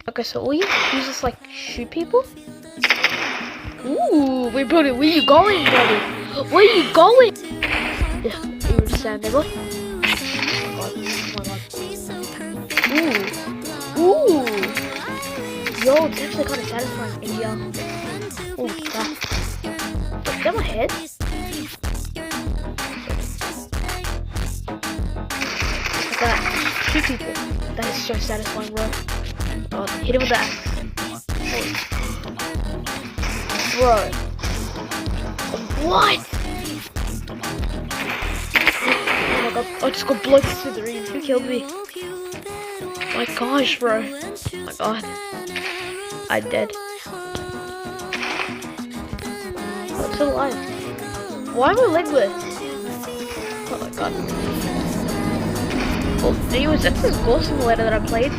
Okay, so all you use is like shoot people? Ooh, wait, buddy, where you going, buddy? Where you going? Yeah, you understand, boy? Oh my god, oh my god. Ooh, yo, it's actually kind of satisfying, India. Oh crap. Is that my head? Like that. Shoot people. That is so satisfying, bro. God, hit him with that. Bro. What? Oh my god, I just got blown to smithereens. Who killed me? My gosh, bro. Oh my god. I'm dead. I'm still alive. Why am I legless? Oh my god. Well, anyways, that's the gore simulator that I played.